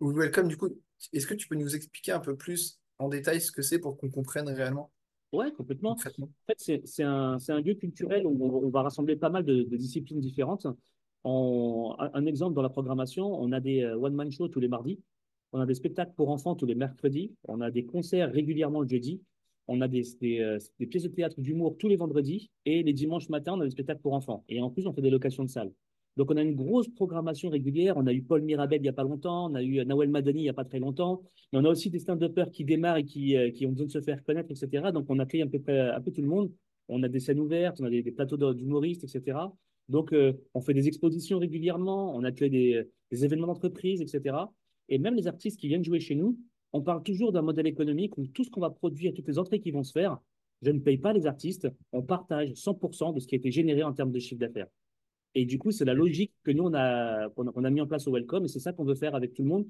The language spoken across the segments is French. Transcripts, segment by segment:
Welcome, du coup, est-ce que tu peux nous expliquer un peu plus en détail ce que c'est pour qu'on comprenne réellement, Ouais, complètement. En concrètement? fait, c'est un lieu culturel où on va rassembler pas mal de disciplines différentes. Un exemple dans la programmation, on a des one-man shows tous les mardis, on a des spectacles pour enfants tous les mercredis, on a des concerts régulièrement le jeudi, on a des pièces de théâtre d'humour tous les vendredis, et les dimanches matins, on a des spectacles pour enfants. Et en plus, on fait des locations de salles. Donc, on a une grosse programmation régulière. On a eu Paul Mirabel il n'y a pas longtemps, on a eu Nawel Madani il n'y a pas très longtemps. Mais on a aussi des stand-uppers qui démarrent et qui ont besoin de se faire connaître, etc. Donc, on accueille un peu tout le monde. On a des scènes ouvertes, on a des plateaux d'humoristes, etc. Donc, on fait des expositions régulièrement, on accueille des événements d'entreprise, etc. Et même les artistes qui viennent jouer chez nous, on parle toujours d'un modèle économique où tout ce qu'on va produire, toutes les entrées qui vont se faire, je ne paye pas les artistes, on partage 100% de ce qui a été généré en termes de chiffre d'affaires. Et du coup, c'est la logique que nous, qu'on a mis en place au Welcome, et c'est ça qu'on veut faire avec tout le monde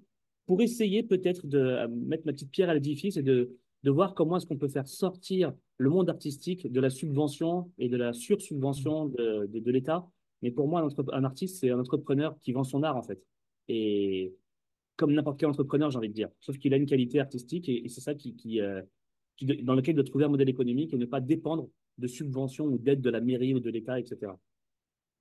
pour essayer peut-être de mettre ma petite pierre à l'édifice et de voir comment est-ce qu'on peut faire sortir le monde artistique de la subvention et de la sursubvention de l'État. Mais pour moi, un artiste, c'est un entrepreneur qui vend son art, en fait. Et comme n'importe quel entrepreneur, j'ai envie de dire. Sauf qu'il a une qualité artistique et c'est ça dans lequel il doit trouver un modèle économique et ne pas dépendre de subventions ou d'aides de la mairie ou de l'État, etc.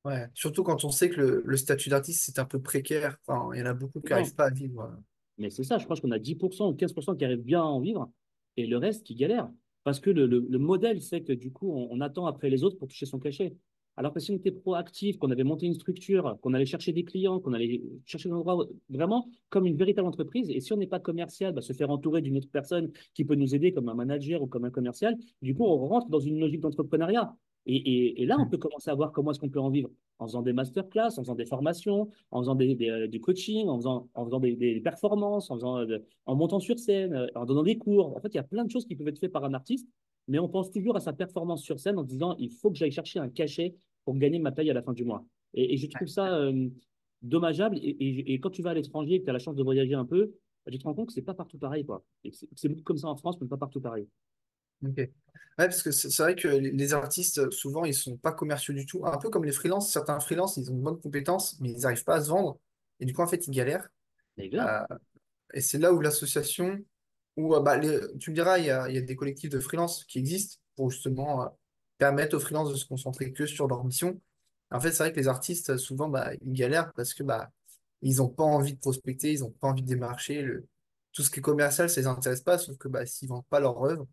Ouais. Surtout quand on sait que le statut d'artiste, c'est un peu précaire. Enfin, il y en a beaucoup qui n'arrivent Non, pas à vivre. mais c'est ça, je pense qu'on a 10% ou 15% qui arrivent bien à en vivre et le reste qui galère. Parce que le modèle, c'est que du coup, on attend après les autres pour toucher son cachet. Alors que si on était proactif, qu'on avait monté une structure, qu'on allait chercher des clients, qu'on allait chercher des endroits vraiment comme une véritable entreprise, et si on n'est pas commercial, bah, se faire entourer d'une autre personne qui peut nous aider comme un manager ou comme un commercial, du coup, on rentre dans une logique d'entrepreneuriat. Et là, on Mm. peut commencer à voir comment est-ce qu'on peut en vivre en faisant des masterclass, en faisant des formations, en faisant du coaching, en faisant des performances, en montant sur scène, en donnant des cours. En fait, il y a plein de choses qui peuvent être faites par un artiste, mais on pense toujours à sa performance sur scène en disant il faut que j'aille chercher un cachet pour gagner ma paye à la fin du mois. Et je trouve ça dommageable. Et quand tu vas à l'étranger et que tu as la chance de voyager un peu, bah, tu te rends compte que c'est pas partout pareil, quoi. Et que c'est beaucoup comme ça en France, mais pas partout pareil. Ok. Ouais, parce que c'est vrai que les artistes, souvent, ils sont pas commerciaux du tout. Un peu comme les freelances. Certains freelances, ils ont de bonnes compétences, mais ils n'arrivent pas à se vendre. Et du coup, en fait, ils galèrent. Mais grave. Euh, et c'est là où l'association, où bah, tu me diras, il y a des collectifs de freelance qui existent pour justement permettre aux freelances de se concentrer que sur leur mission. En fait, c'est vrai que les artistes, souvent, bah, ils galèrent parce que bah, ils n'ont pas envie de prospecter, ils n'ont pas envie de démarcher. Tout ce qui est commercial, ça les intéresse pas, sauf que bah, s'ils vendent pas leur œuvre,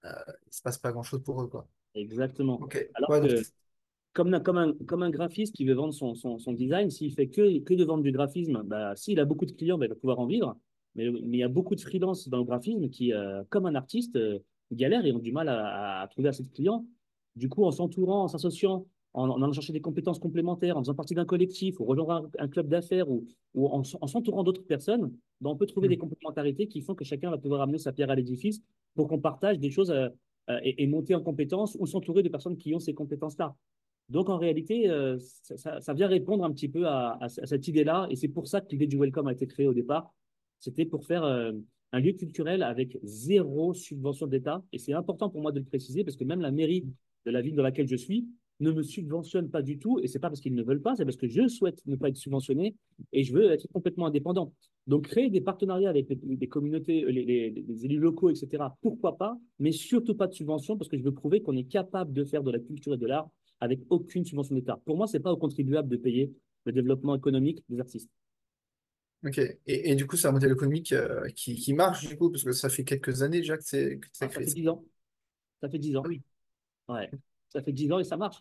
il se passe pas grand-chose pour eux, quoi. Exactement. Ok. Alors Ouais, donc, que comme un graphiste qui veut vendre son design, s'il fait que de vendre du graphisme, bah, s'il a beaucoup de clients, bah, il va pouvoir en vivre. Mais il y a beaucoup de freelance dans le graphisme qui, comme un artiste, galèrent et ont du mal à trouver assez de clients. Du coup, en s'entourant, en s'associant, en allant chercher des compétences complémentaires, en faisant partie d'un collectif, ou rejoindre un club d'affaires, ou en s'entourant d'autres personnes, bah, on peut trouver des hmm. complémentarités qui font que chacun va pouvoir amener sa pierre à l'édifice pour qu'on partage des choses et monter en compétences ou s'entourer de personnes qui ont ces compétences-là. Donc, en réalité, ça vient répondre un petit peu à cette idée-là. Et c'est pour ça que l'idée du Welcome a été créée au départ. C'était pour faire un lieu culturel avec zéro subvention d'État. Et c'est important pour moi de le préciser parce que même la mairie de la ville dans laquelle je suis ne me subventionne pas du tout. Et c'est pas parce qu'ils ne veulent pas, c'est parce que je souhaite ne pas être subventionné et je veux être complètement indépendant. Donc, créer des partenariats avec les communautés, les élus locaux, etc., pourquoi pas, mais surtout pas de subvention parce que je veux prouver qu'on est capable de faire de la culture et de l'art avec aucune subvention d'État. Pour moi, ce n'est pas aux contribuables de payer le développement économique des artistes. Ok. Et du coup, c'est un modèle économique qui marche, du coup, parce que ça fait quelques années déjà que c'est Ah, ça créé fait ça. 10 ans. Ça fait 10 Ah ans. oui. Ouais. Ça fait 10 ans et ça marche.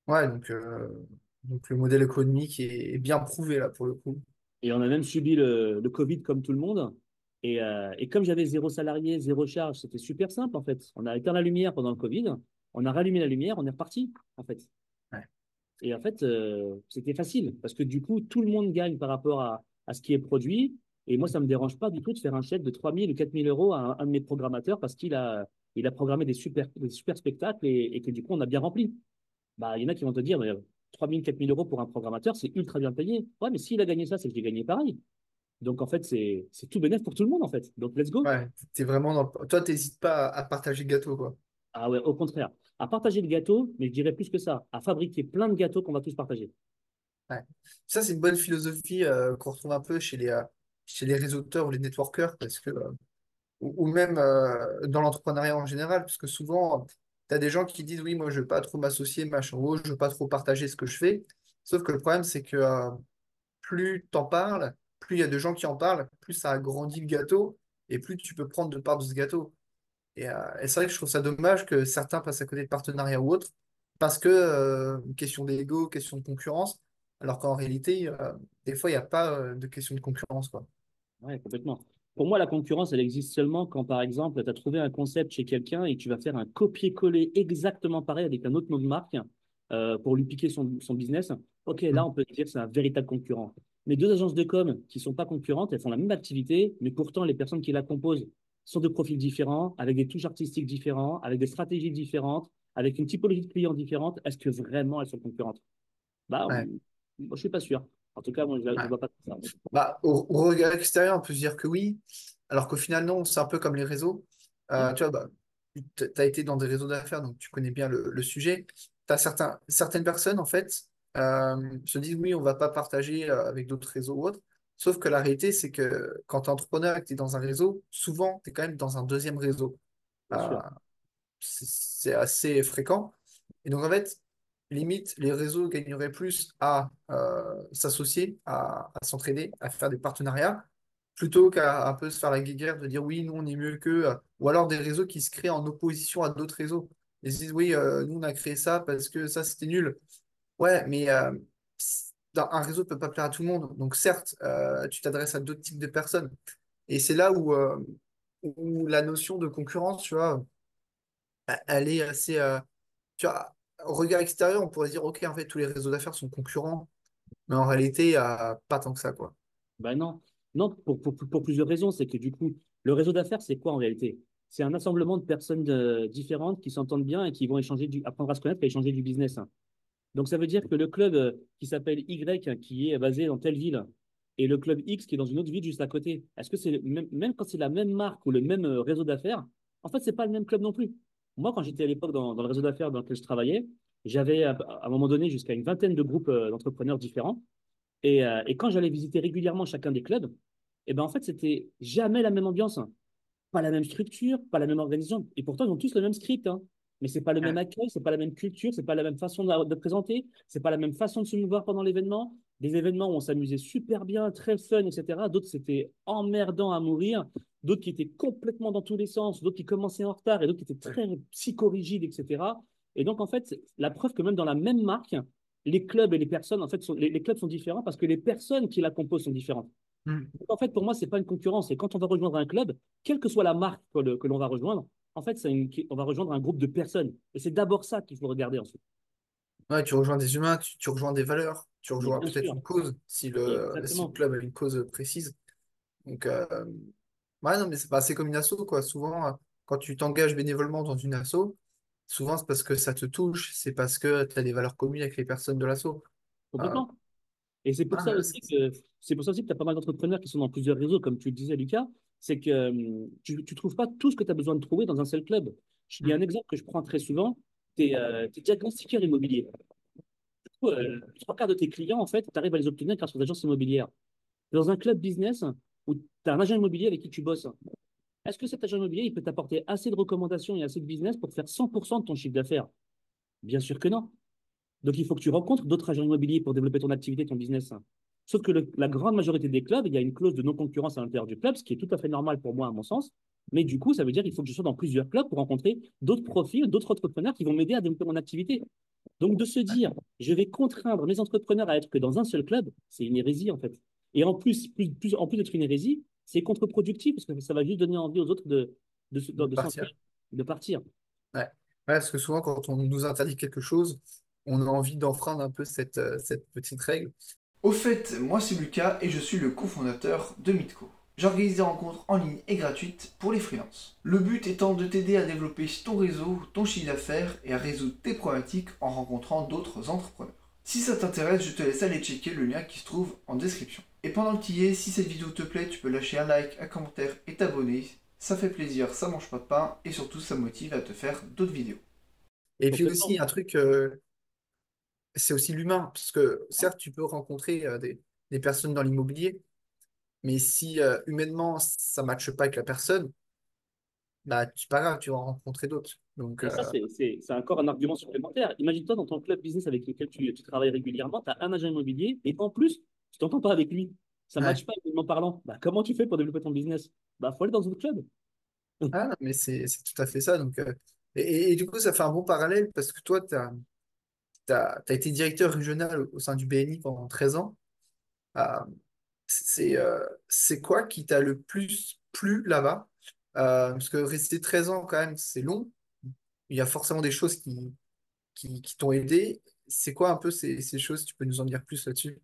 Ouais, donc le modèle économique est bien prouvé là pour le coup. Et on a même subi le Covid comme tout le monde. Et comme j'avais zéro salarié, zéro charge, c'était super simple en fait. On a éteint la lumière pendant le Covid, on a rallumé la lumière, on est reparti en fait. Ouais. Et en fait, c'était facile parce que du coup, tout le monde gagne par rapport à ce qui est produit. Et moi, ça ne me dérange pas du tout de faire un chèque de 3 000 ou 4 000 euros à un de mes programmateurs parce qu'il a programmé des super spectacles et que du coup, on a bien rempli. Bah, il y en a qui vont te dire, mais 3 000, 4 000 euros pour un programmateur, c'est ultra bien payé. Ouais, mais s'il a gagné ça, c'est que j'ai gagné pareil. Donc, en fait, c'est tout bénef pour tout le monde, en fait. Donc, let's go. Ouais, t'es vraiment Toi, t'hésites pas à partager le gâteau, quoi. Ah ouais, au contraire. À partager le gâteau, mais je dirais plus que ça, à fabriquer plein de gâteaux qu'on va tous partager. Ouais. Ça, c'est une bonne philosophie qu'on retrouve un peu chez les réseauteurs ou les networkers, parce que, ou même dans l'entrepreneuriat en général, parce que souvent, tu as des gens qui disent, oui, moi, je veux pas trop m'associer, machin, ou je veux pas trop partager ce que je fais. Sauf que le problème, c'est que plus t'en parles, plus il y a de gens qui en parlent, plus ça agrandit le gâteau, et plus tu peux prendre de part de ce gâteau. Et c'est vrai que je trouve ça dommage que certains passent à côté de partenariats ou autres, parce que question d'ego, question de concurrence, alors qu'en réalité, des fois, il n'y a pas de question de concurrence, quoi. Ouais, complètement. Pour moi, la concurrence, elle existe seulement quand, par exemple, tu as trouvé un concept chez quelqu'un et tu vas faire un copier-coller exactement pareil avec un autre nom de marque pour lui piquer son business. Ok, là, Mm. on peut dire que c'est un véritable concurrent. Mais deux agences de com qui sont pas concurrentes, elles font la même activité, mais pourtant, les personnes qui la composent sont de profils différents, avec des touches artistiques différentes, avec des stratégies différentes, avec une typologie de clients différente. Est-ce que vraiment elles sont concurrentes? Bah, Ouais, moi, je suis pas sûr. En tout cas, moi, je ouais. ne vois pas ça. Bah, au regard extérieur, on peut se dire que oui, alors qu'au final, non, c'est un peu comme les réseaux. Hmm. Tu vois, bah, tu as été dans des réseaux d'affaires, donc tu connais bien le sujet. T'as certaines personnes, en fait, se disent oui, on va pas partager avec d'autres réseaux ou autres. Sauf que la réalité, c'est que quand tu es entrepreneur et que tu es dans un réseau, souvent, tu es quand même dans un deuxième réseau. Bien Euh, sûr. c'est assez fréquent. Et donc, en fait, limite, les réseaux gagneraient plus à s'associer, à s'entraider, à faire des partenariats, plutôt qu'à un peu se faire la guéguerre de dire oui, nous, on est mieux qu'eux. Ou alors des réseaux qui se créent en opposition à d'autres réseaux. Ils se disent oui, nous, on a créé ça parce que ça, c'était nul. Ouais, mais un réseau ne peut pas plaire à tout le monde. Donc, certes, tu t'adresses à d'autres types de personnes. Et c'est là où la notion de concurrence, tu vois, elle est assez. Tu vois, au regard extérieur, on pourrait dire, OK, en fait, tous les réseaux d'affaires sont concurrents, mais en réalité, pas tant que ça, quoi. Ben non, non pour plusieurs raisons. C'est que du coup, le réseau d'affaires, c'est quoi en réalité? C'est un assemblement de personnes différentes qui s'entendent bien et qui vont apprendre à se connaître et échanger du business. Donc ça veut dire que le club qui s'appelle Y, qui est basé dans telle ville, et le club X qui est dans une autre ville juste à côté, est-ce que c'est même quand c'est la même marque ou le même réseau d'affaires, en fait, c'est pas le même club non plus. Moi, quand j'étais à l'époque dans le réseau d'affaires dans lequel je travaillais, j'avais à un moment donné jusqu'à une vingtaine de groupes d'entrepreneurs différents. Et quand j'allais visiter régulièrement chacun des clubs, et ben en fait, c'était jamais la même ambiance, hein. Pas la même structure, pas la même organisation. Et pourtant, ils ont tous le même script, hein. Mais c'est pas le même Ouais. accueil, c'est pas la même culture, c'est pas la même façon de présenter, c'est pas la même façon de se mouvoir pendant l'événement. Des événements où on s'amusait super bien, très fun, etc. D'autres, c'était emmerdant à mourir. D'autres qui étaient complètement dans tous les sens, d'autres qui commençaient en retard et d'autres qui étaient très psychorigides, etc. Et donc, en fait, la preuve que même dans la même marque, les clubs et les personnes, en fait, les clubs sont différents parce que les personnes qui la composent sont différentes. Mm. Donc, en fait, pour moi, c'est pas une concurrence. Et quand on va rejoindre un club, quelle que soit la marque que l'on va rejoindre, en fait, on va rejoindre un groupe de personnes. Et c'est d'abord ça qu'il faut regarder ensuite. Ouais, tu rejoins des humains, tu rejoins des valeurs, tu Mais rejoins bien peut-être sûr, une cause, si le exactement. club a une cause précise. Donc, ouais, non, mais c'est comme une asso, quoi. Souvent, quand tu t'engages bénévolement dans une asso, souvent, c'est parce que ça te touche, c'est parce que tu as des valeurs communes avec les personnes de l'asso. Euh, Complètement. Et voilà, mais c'est pour ça aussi que tu as pas mal d'entrepreneurs qui sont dans plusieurs réseaux, comme tu le disais, Lucas. C'est que tu ne trouves pas tout ce que tu as besoin de trouver dans un seul club. Il y a un exemple que je prends très souvent. Tu es, diagnostiqueur immobilier. Du coup, trois quarts de tes clients, en fait, tu arrives à les obtenir grâce aux agences immobilières. Dans un club business où tu as un agent immobilier avec qui tu bosses, est-ce que cet agent immobilier il peut t'apporter assez de recommandations et assez de business pour faire 100% de ton chiffre d'affaires? Bien sûr que non. Donc, il faut que tu rencontres d'autres agents immobiliers pour développer ton activité, ton business. Sauf que la grande majorité des clubs, il y a une clause de non-concurrence à l'intérieur du club, ce qui est tout à fait normal pour moi, à mon sens. Mais du coup, ça veut dire qu'il faut que je sois dans plusieurs clubs pour rencontrer d'autres profils, d'autres entrepreneurs qui vont m'aider à développer mon activité. Donc, de se dire, je vais contraindre mes entrepreneurs à être que dans un seul club, c'est une hérésie, en fait. Et en en plus d'être une hérésie, c'est contre-productif parce que ça va juste donner envie aux autres de de s'enfuir, partir. de partir. Ouais. Ouais, parce que souvent, quand on nous interdit quelque chose, on a envie d'enfreindre un peu cette petite règle. Au fait, moi c'est Lucas et je suis le cofondateur de Mitco. J'organise des rencontres en ligne et gratuites pour les freelances. Le but étant de t'aider à développer ton réseau, ton chiffre d'affaires et à résoudre tes problématiques en rencontrant d'autres entrepreneurs. Si ça t'intéresse, je te laisse aller checker le lien qui se trouve en description. Et pendant que tu y es, si cette vidéo te plaît, tu peux lâcher un like, un commentaire et t'abonner. Ça fait plaisir, ça mange pas de pain et surtout ça motive à te faire d'autres vidéos. Et puis aussi, Complètement. un truc c'est aussi l'humain. Parce que certes, tu peux rencontrer des personnes dans l'immobilier, mais si humainement ça ne matche pas avec la personne, bah, c'est pas grave, tu vas en rencontrer d'autres. Donc, Et ça, c'est encore un argument supplémentaire. Imagine-toi dans ton club business avec lequel tu travailles régulièrement, tu as un agent immobilier et en plus, tu t'entends pas avec lui. Ça ne matche ouais. pas humainement parlant. Bah, comment tu fais pour développer ton business? Bah, faut aller dans un autre club. Ah, non, mais c'est tout à fait ça. Donc, et du coup, ça fait un bon parallèle parce que toi, t'as été directeur régional au sein du BNI pendant 13 ans. Euh, c'est quoi qui t'a le plus plu là-bas? Parce que rester 13 ans, quand même, c'est long. Il y a forcément des choses qui t'ont aidé. C'est quoi un peu ces choses? Tu peux nous en dire plus là-dessus?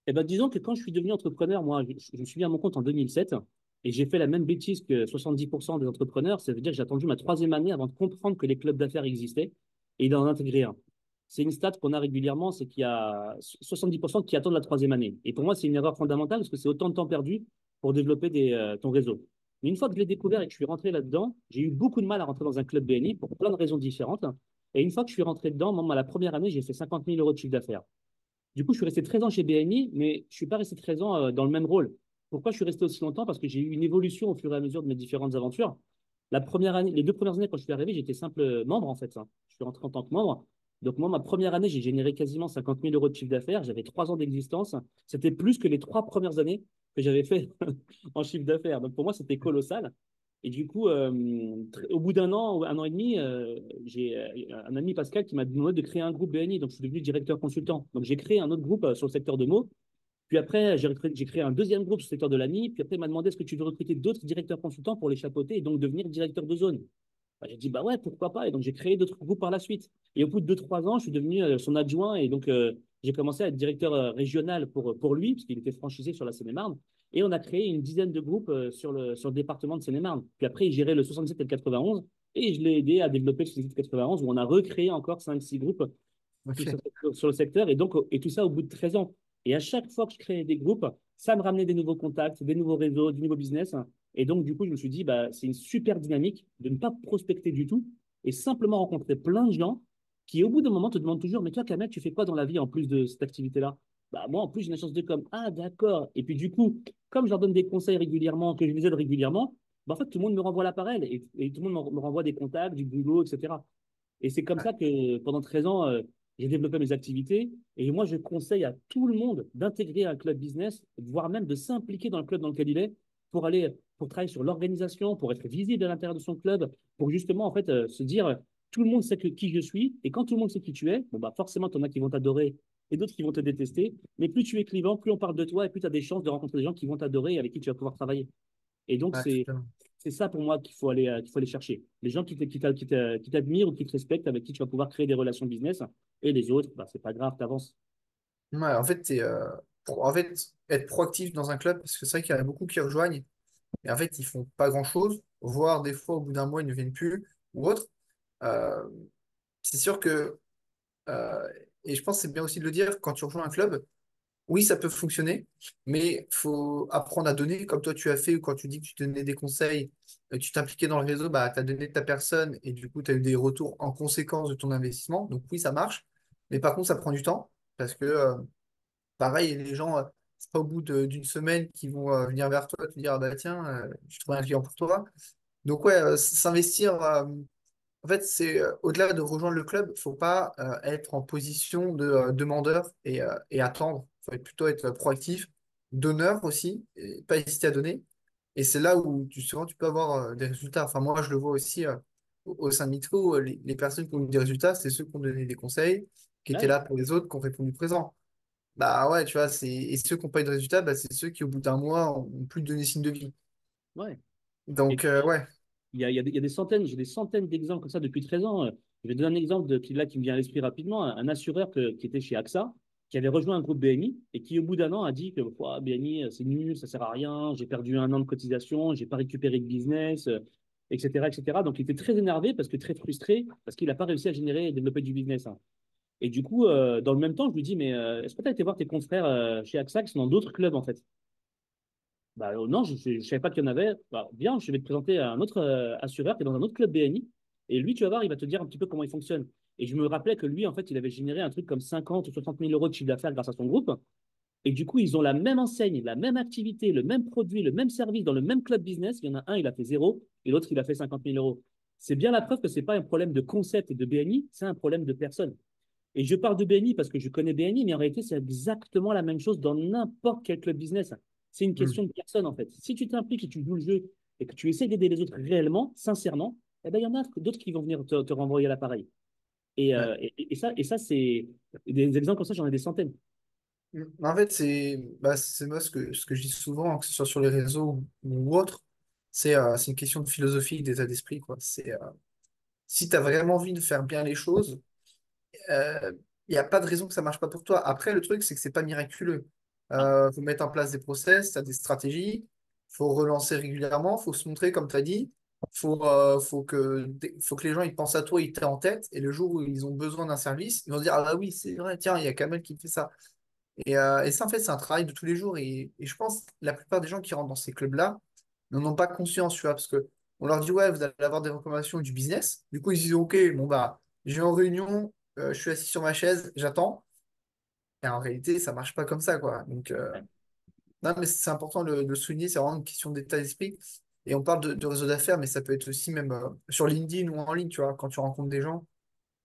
Eh ben, disons que quand je suis devenu entrepreneur, moi, je me suis mis à mon compte en 2007 et j'ai fait la même bêtise que 70% des entrepreneurs. Ça veut dire que j'ai attendu ma troisième année avant de comprendre que les clubs d'affaires existaient et d'en intégrer un. C'est une stat qu'on a régulièrement, c'est qu'il y a 70% qui attendent la troisième année. Et pour moi, c'est une erreur fondamentale parce que c'est autant de temps perdu pour développer ton réseau. Mais une fois que je l'ai découvert et que je suis rentré là-dedans, j'ai eu beaucoup de mal à rentrer dans un club BNI pour plein de raisons différentes. Et une fois que je suis rentré dedans, moi, la première année, j'ai fait 50 000 euros de chiffre d'affaires. Du coup, je suis resté 13 ans chez BNI, mais je ne suis pas resté 13 ans dans le même rôle. Pourquoi je suis resté aussi longtemps? Parce que j'ai eu une évolution au fur et à mesure de mes différentes aventures. La première année, les 2 premières années, quand je suis arrivé, j'étais simple membre, en fait, hein. Je suis rentré en tant que membre. Donc, moi, ma première année, j'ai généré quasiment 50 000 euros de chiffre d'affaires. J'avais 3 ans d'existence. C'était plus que les 3 premières années que j'avais fait en chiffre d'affaires. Donc, pour moi, c'était colossal. Et du coup, au bout d'un an, 1 an et demi, j'ai un ami Pascal qui m'a demandé de créer un groupe BNI. Donc, je suis devenu directeur consultant. Donc, j'ai créé un autre groupe sur le secteur de mots. Puis après, j'ai créé un deuxième groupe sur le secteur de l'AMI. Puis après, il m'a demandé est-ce que tu veux recruter d'autres directeurs consultants pour les chapeauter et donc devenir directeur de zone. Bah, j'ai dit, bah ouais, pourquoi pas. Et donc, j'ai créé d'autres groupes par la suite. Et au bout de 2, 3 ans, je suis devenu son adjoint. Et donc, j'ai commencé à être directeur régional pour lui, parce qu'il était franchisé sur la Seine-et-Marne. Et on a créé une dizaine de groupes sur le département de Seine-et-Marne. Puis après, il gérait le 77 et le 91. Et je l'ai aidé à développer le 77 91, où on a recréé encore 5, 6 groupes tout Ok. ça sur le secteur. Et tout ça au bout de 13 ans. Et à chaque fois que je créais des groupes, ça me ramenait des nouveaux contacts, des nouveaux réseaux, du nouveau business. Et donc, du coup, je me suis dit, bah, c'est une super dynamique de ne pas prospecter du tout et simplement rencontrer plein de gens qui, au bout d'un moment, te demandent toujours, mais toi, Kamel, tu fais quoi dans la vie en plus de cette activité-là? Bah, moi, en plus, j'ai une agence de com. Ah, d'accord. Et puis, du coup, comme je leur donne des conseils régulièrement, que je les aide régulièrement, bah, en fait, tout le monde me renvoie l'appareil et tout le monde me renvoie des contacts, du boulot, etc. Et c'est comme Ouais, ça que pendant 13 ans, j'ai développé mes activités. Et moi, je conseille à tout le monde d'intégrer un club business, voire même de s'impliquer dans le club dans lequel il est pour travailler sur l'organisation, pour être visible à l'intérieur de son club, pour justement, en fait, se dire, tout le monde sait qui je suis. Et quand tout le monde sait qui tu es, bon, bah, forcément, tu en as qui vont t'adorer et d'autres qui vont te détester. Mais plus tu es clivant, plus on parle de toi et plus tu as des chances de rencontrer des gens qui vont t'adorer et avec qui tu vas pouvoir travailler. Et donc, ouais, c'est totalement. c'est ça pour moi qu'il faut aller chercher. Les gens qui t'admirent ou qui te respectent, avec qui tu vas pouvoir créer des relations business. Et les autres, bah, c'est pas grave, t'avances. Ouais, en fait, en fait, être proactif dans un club, parce que c'est vrai qu'il y en a beaucoup qui rejoignent, et en fait, ils font pas grand-chose, voire des fois, au bout d'un mois, ils ne viennent plus, ou autre. Euh, c'est sûr que, euh, et je pense que c'est bien aussi de le dire, quand tu rejoins un club, oui, ça peut fonctionner, mais faut apprendre à donner, comme toi tu as fait, ou quand tu dis que tu donnais des conseils, tu t'impliquais dans le réseau, bah, tu as donné de ta personne, et du coup, tu as eu des retours en conséquence de ton investissement. Donc oui, ça marche, mais par contre, ça prend du temps, parce que pareil, les gens, c'est pas au bout d'une semaine qu'ils vont venir vers toi te dire, ah bah tiens, je trouve un client pour toi. Donc ouais, s'investir, en fait, c'est au-delà de rejoindre le club, faut pas être en position de demandeur et attendre. Faut plutôt être proactif, donneur aussi, et pas hésiter à donner. Et c'est là où souvent tu peux avoir des résultats. Enfin, moi, je le vois aussi au sein de Mitro, les personnes qui ont eu des résultats, c'est ceux qui ont donné des conseils, qui étaient Ouais, là pour les autres, qui ont répondu présent. Bah ouais, tu vois, et ceux qui n'ont pas eu de résultats, bah, c'est ceux qui, au bout d'un mois, ont plus donné signe de vie. ouais. Et Donc, ouais, il y a des centaines, j'ai des centaines d'exemples comme ça depuis 13 ans. Je vais donner un exemple qui me vient à l'esprit rapidement. Un assureur qui était chez AXA, qui avait rejoint un groupe BNI et qui, au bout d'un an, a dit que ouah, BNI, c'est nul, ça sert à rien, j'ai perdu 1 an de cotisation, j'ai pas récupéré de business, etc., etc. Donc, il était très énervé parce que très frustré parce qu'il n'a pas réussi à générer et développer du business, hein. Et du coup, dans le même temps, je lui dis, mais est-ce que tu as été voir tes confrères chez AXA qui sont dans d'autres clubs, en fait? Bah, non, je ne savais pas qu'il y en avait. Bah, bien, je vais te présenter un autre assureur qui est dans un autre club BNI. Et lui, tu vas voir, il va te dire un petit peu comment il fonctionne. Et je me rappelais que lui, en fait, il avait généré un truc comme 50 ou 60 000 euros de chiffre d'affaires grâce à son groupe. Et du coup, ils ont la même enseigne, la même activité, le même produit, le même service dans le même club business. Il y en a un, il a fait zéro, et l'autre, il a fait 50 000 euros. C'est bien la preuve que ce n'est pas un problème de concept et de BNI, c'est un problème de personne. Et je parle de BNI parce que je connais BNI, mais en réalité, c'est exactement la même chose dans n'importe quel club business. C'est une Hmm. question de personne, en fait. Si tu t'impliques et tu joues le jeu et que tu essaies d'aider les autres réellement, sincèrement, eh ben, il y en a d'autres qui vont venir te renvoyer l'appareil. Ouais. Et ça c'est des exemples comme ça, j'en ai des centaines. En fait, c'est moi ce que je dis souvent, que ce soit sur les réseaux ou autre, c'est une question de philosophie et d'état d'esprit, quoi. Si tu as vraiment envie de faire bien les choses, il n'y a pas de raison que ça marche pas pour toi. Après, le truc, c'est que c'est pas miraculeux. Ah, Faut mettre en place des process, tu as des stratégies, faut relancer régulièrement, faut se montrer, comme tu as dit. Faut que les gens ils pensent à toi, ils t'aient en tête, et le jour où ils ont besoin d'un service, ils vont se dire, ah bah oui, c'est vrai, tiens, il y a Kamel qui fait ça. Et ça, en fait, c'est un travail de tous les jours. Et je pense que la plupart des gens qui rentrent dans ces clubs-là n'en ont pas conscience, tu vois, parce que on leur dit, ouais, vous allez avoir des recommandations du business. Du coup, ils se disent, OK, bon, bah, je vais en réunion, je suis assis sur ma chaise, j'attends. Et en réalité, ça marche pas comme ça, quoi. Donc, ouais. non, mais c'est important de le souligner, c'est vraiment une question d'état d'esprit. Et on parle de réseau d'affaires, mais ça peut être aussi même sur LinkedIn ou en ligne, tu vois, quand tu rencontres des gens.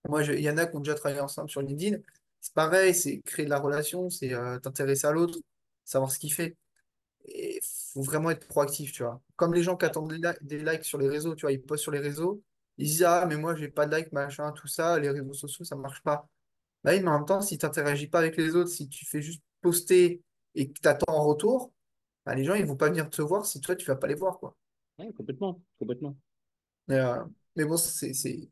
Moi, il y en a qui ont déjà travaillé ensemble sur LinkedIn. C'est pareil, c'est créer de la relation, c'est t'intéresser à l'autre, savoir ce qu'il fait. Et faut vraiment être proactif, tu vois. Comme les gens qui attendent des likes sur les réseaux, tu vois, ils postent sur les réseaux, ils disent, ah, mais moi, j'ai pas de likes, machin, tout ça, les réseaux sociaux, ça marche pas. Bah oui, mais en même temps, si tu n'interagis pas avec les autres, si tu fais juste poster et que tu attends en retour, bah, les gens, ils vont pas venir te voir si toi, tu vas pas les voir, quoi. Ouais, complètement, complètement. Mais, mais bon, c'était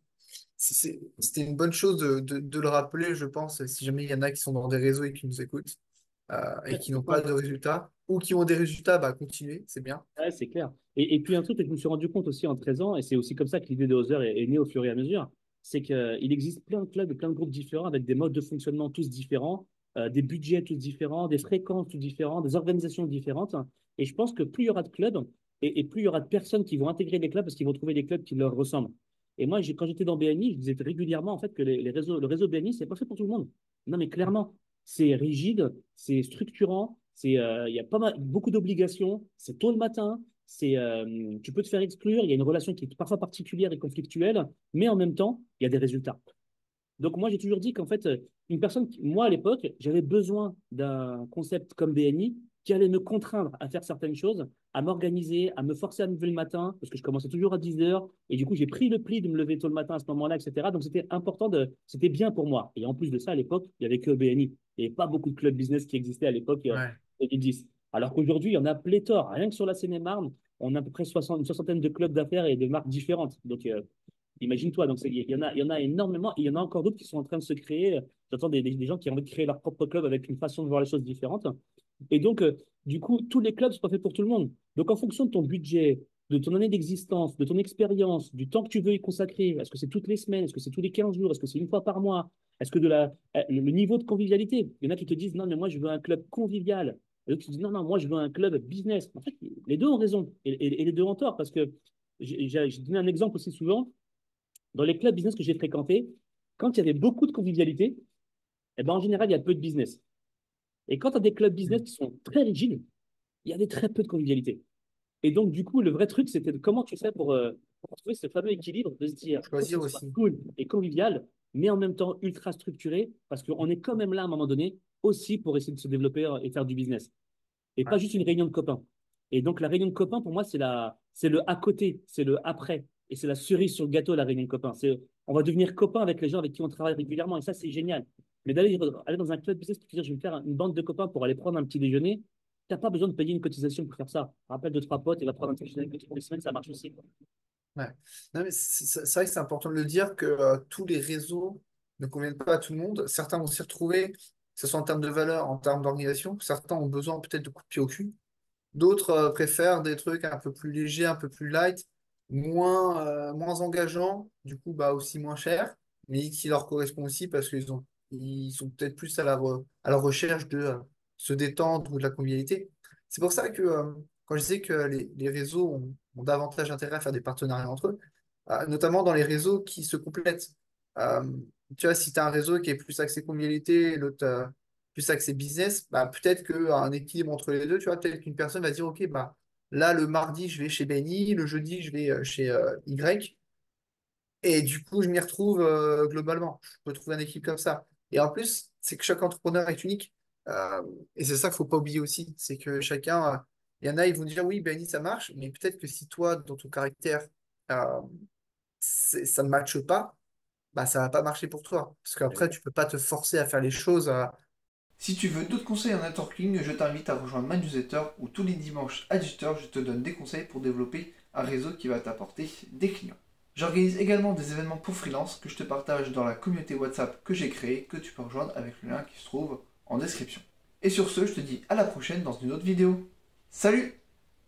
une bonne chose de le rappeler, je pense, si jamais il y en a qui sont dans des réseaux et qui nous écoutent et Ouais, qui n'ont pas complètement. de résultats, ou qui ont des résultats, bah, continuez, c'est bien. Ouais, c'est clair. Et puis un truc que je me suis rendu compte aussi en 13 ans, et c'est aussi comme ça que l'idée de Other est née au fur et à mesure, c'est qu'il existe plein de clubs et plein de groupes différents avec des modes de fonctionnement tous différents, des budgets tous différents, des fréquences tous différents, des organisations différentes. Et je pense que plus il y aura de clubs et plus il y aura de personnes qui vont intégrer les clubs parce qu'ils vont trouver des clubs qui leur ressemblent. Et moi, quand j'étais dans BNI, je disais régulièrement en fait que le réseau BNI, c'est pas fait pour tout le monde. Non, mais clairement, c'est rigide, c'est structurant, il y a pas mal, beaucoup d'obligations, c'est tôt le matin, tu peux te faire exclure, il y a une relation qui est parfois particulière et conflictuelle, mais en même temps, il y a des résultats. Donc moi, j'ai toujours dit qu'en fait, une personne, moi à l'époque, j'avais besoin d'un concept comme BNI qui allait me contraindre à faire certaines choses, à m'organiser, à me forcer à me lever le matin, parce que je commençais toujours à 10 heures, et du coup, j'ai pris le pli de me lever tôt le matin à ce moment-là, etc. Donc c'était important, c'était bien pour moi. Et en plus de ça, à l'époque, il n'y avait que BNI. Il n'y avait pas beaucoup de clubs business qui existaient à l'époque, Ouais. 2010. Alors qu'aujourd'hui, il y en a pléthore. Rien que sur la Seine-et-Marne, on a à peu près une soixantaine de clubs d'affaires et de marques différentes. Donc, imagine-toi, donc il y en a énormément, et il y en a encore d'autres qui sont en train de se créer. J'entends des gens qui ont envie de créer leur propre club avec une façon de voir les choses différentes. Et donc, du coup, tous les clubs ne sont pas faits pour tout le monde. Donc, en fonction de ton budget, de ton année d'existence, de ton expérience, du temps que tu veux y consacrer, est-ce que c'est toutes les semaines, est-ce que c'est tous les 15 jours, est-ce que c'est une fois par mois, est-ce que le niveau de convivialité, il y en a qui te disent non, mais moi je veux un club convivial. Et d'autres qui disent non, non, moi je veux un club business. En fait, les deux ont raison et les deux ont tort parce que j'ai donné un exemple aussi souvent dans les clubs business que j'ai fréquentés, quand il y avait beaucoup de convivialité, eh ben, en général, il y a peu de business. Et quand tu as des clubs business qui sont très rigides, il y avait très peu de convivialité. Et donc, du coup, le vrai truc, c'était comment tu fais pour trouver ce fameux équilibre de se dire, il faut que Choisir ce soit aussi. cool et convivial, mais en même temps ultra structuré, parce qu'on est quand même là à un moment donné aussi pour essayer de se développer et faire du business et Ouais. pas juste une réunion de copains. Et donc, la réunion de copains, pour moi, c'est le à côté, c'est le après. Et c'est la cerise sur le gâteau, la réunion de copains. On va devenir copains avec les gens avec qui on travaille régulièrement. Et ça, c'est génial. Mais aller dans un club business pour dire, je vais me faire une bande de copains pour aller prendre un petit déjeuner, tu n'as pas besoin de payer une cotisation pour faire ça. Rappelle deux, trois potes et va prendre un petit déjeuner toutes les semaines, ça marche aussi. Ouais. Non, mais c'est vrai que c'est important de le dire que tous les réseaux ne conviennent pas à tout le monde. Certains vont s'y retrouver, que ce soit en termes de valeur, en termes d'organisation. Certains ont besoin peut-être de coups de pied au cul. D'autres préfèrent des trucs un peu plus légers, un peu plus light, moins engageants, du coup bah, aussi moins chers, mais qui leur correspond aussi parce ils sont peut-être plus à la recherche de se détendre ou de la convivialité. C'est pour ça que quand je disais que les réseaux ont davantage intérêt à faire des partenariats entre eux, notamment dans les réseaux qui se complètent. Euh, Tu vois, si tu as un réseau qui est plus axé convivialité et l'autre plus axé business, bah, peut-être qu'un équilibre entre les deux, tu vois, peut-être qu'une personne va dire, OK, bah, là, le mardi, je vais chez Benny, le jeudi, je vais chez Y. Et du coup, je m'y retrouve globalement. Je peux trouver un équipe comme ça. Et en plus, c'est que chaque entrepreneur est unique. Euh, et c'est ça qu'il ne faut pas oublier aussi. C'est que chacun, il y en a, ils vont dire oui, Benny, ça marche. Mais peut-être que si toi, dans ton caractère, euh, ça ne matche pas, bah, ça va pas marcher pour toi. Parce qu'après, tu peux pas te forcer à faire les choses. Si tu veux d'autres conseils en networking, je t'invite à rejoindre ma newsletter où tous les dimanches à 18h, je te donne des conseils pour développer un réseau qui va t'apporter des clients. J'organise également des événements pour freelance que je te partage dans la communauté WhatsApp que j'ai créée, que tu peux rejoindre avec le lien qui se trouve en description. Et sur ce, je te dis à la prochaine dans une autre vidéo. Salut!